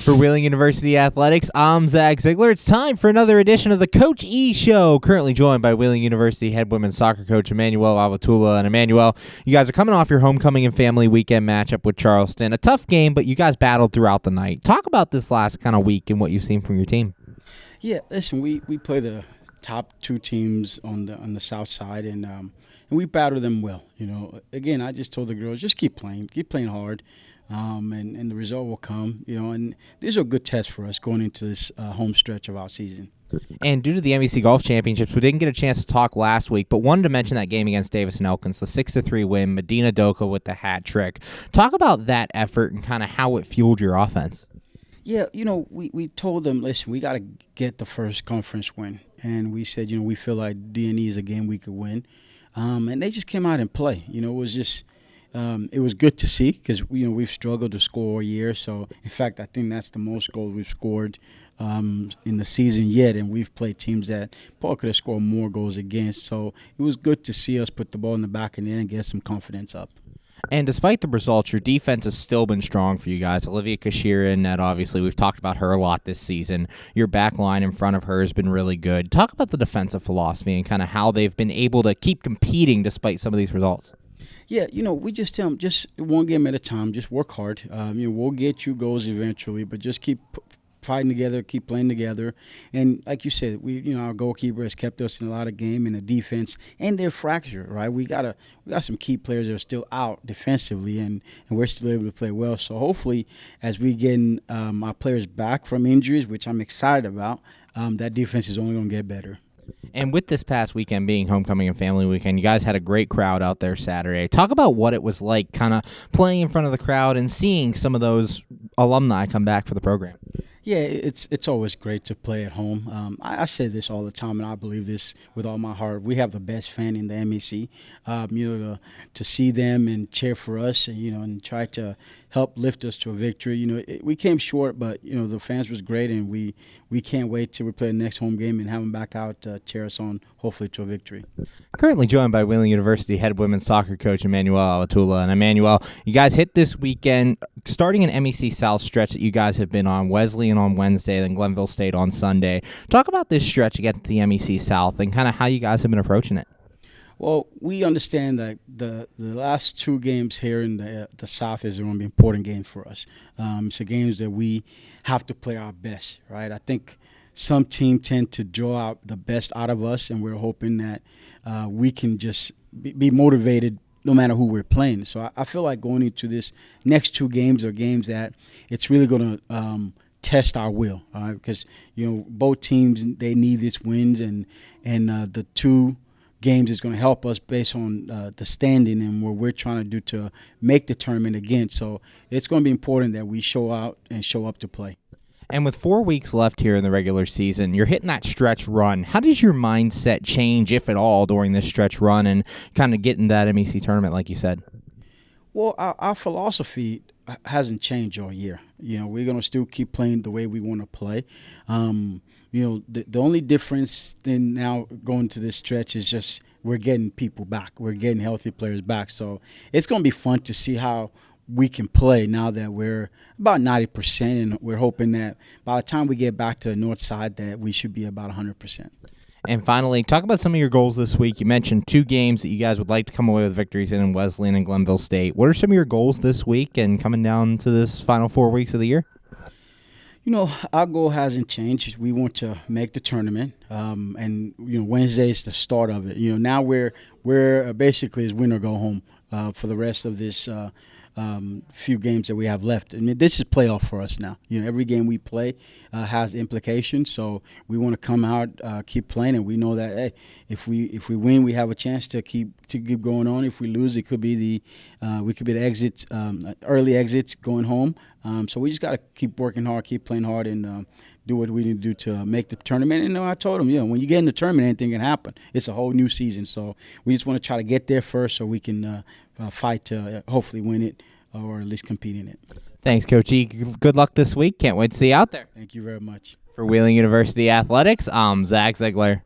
For Wheeling University Athletics, I'm Zach Ziegler. It's time for another edition of the Coach E Show. Currently joined by Wheeling University head women's soccer coach Emmanuel Avatula. And Emmanuel, you guys are coming off your homecoming and family weekend matchup with Charleston. A tough game, but you guys battled throughout the night. Talk about this last kind of week and what you've seen from your team. Yeah, listen, we play the top two teams on the south side, and we battle them well. You know, again, I just told the girls, just keep playing hard. And the result will come, you know, and these are good tests for us going into this home stretch of our season. And due to the MEC Golf Championships, we didn't get a chance to talk last week, but wanted to mention that game against Davis and Elkins, the 6-3 win, Medina Doka with the hat trick. Talk about that effort and kind of how it fueled your offense. Yeah, you know, we told them, listen, we got to get the first conference win. And we said, you know, we feel like D&E is a game we could win. And they just came out and play. You know, it was just it was good to see because, you know, we've struggled to score all year. So, in fact, I think that's the most goals we've scored in the season yet. And we've played teams that Paul could have scored more goals against. So, it was good to see us put the ball in the back of the net and get some confidence up. And despite the results, your defense has still been strong for you guys. Olivia Kashira in net, obviously. We've talked about her a lot this season. Your back line in front of her has been really good. Talk about the defensive philosophy and kind of how they've been able to keep competing despite some of these results. Yeah, you know, we just tell them just one game at a time. Just work hard. You know, we'll get you goals eventually, but just keep fighting together, keep playing together. And like you said, our goalkeeper has kept us in a lot of game, and the defense, and they're fractured, right? We got some key players that are still out defensively, and we're still able to play well. So hopefully, as we get our players back from injuries, which I'm excited about, that defense is only going to get better. And with this past weekend being homecoming and family weekend, you guys had a great crowd out there Saturday. Talk about what it was like kind of playing in front of the crowd and seeing some of those alumni come back for the program. Yeah, it's always great to play at home. I say this all the time, and I believe this with all my heart. We have the best fan in the MEC. You know, to see them and cheer for us, and, you know, and try to help lift us to a victory. You know, we came short, but, you know, the fans was great, and we can't wait till we play the next home game and have them back out to cheer us on, hopefully, to a victory. Currently joined by Wheeling University head women's soccer coach Emmanuel Avatula. And Emmanuel, you guys hit this weekend, starting an MEC South stretch that you guys have been on, Wesleyan on Wednesday, then Glenville State on Sunday. Talk about this stretch against the MEC South and kind of how you guys have been approaching it. Well, we understand that the last two games here in the South is going to be important games for us. It's the games that we have to play our best, right? I think some teams tend to draw out the best out of us, and we're hoping that we can just be motivated no matter who we're playing. So I feel like going into this next two games are games that it's really going to test our will, because, you know, both teams, they need these wins, and the two games is going to help us based on the standing and what we're trying to do to make the tournament again. So it's going to be important that we show out and show up to play. And with 4 weeks left here in the regular season, you're hitting that stretch run. How does your mindset change, if at all, during this stretch run and kind of getting that MEC tournament, like you said? Well, our philosophy hasn't changed all year. You know, we're going to still keep playing the way we want to play. You know, the only difference in now going to this stretch is just we're getting people back. We're getting healthy players back. So it's going to be fun to see how we can play now that we're about 90%, and we're hoping that by the time we get back to the north side that we should be about 100%. And finally, talk about some of your goals this week. You mentioned two games that you guys would like to come away with victories in Wesleyan and Glenville State. What are some of your goals this week and coming down to this final 4 weeks of the year? You know, our goal hasn't changed. We want to make the tournament, and, you know, Wednesday is the start of it. You know, now we're basically is win or go home for the rest of this few games that we have left. I mean, this is playoff for us now. You know, every game we play has implications, so we want to come out, keep playing, and we know that, hey, if we win, we have a chance to keep going on. If we lose, it could be the exit, early exits going home. So we just got to keep working hard, keep playing hard, and do what we need to do to make the tournament. And I told them, you know, when you get in the tournament, anything can happen. It's a whole new season, so we just want to try to get there first so we can fight to hopefully win it or at least compete in it. Thanks, Coach E. Good luck this week. Can't wait to see you out there. Thank you very much. For Wheeling University Athletics, I'm Zach Ziegler.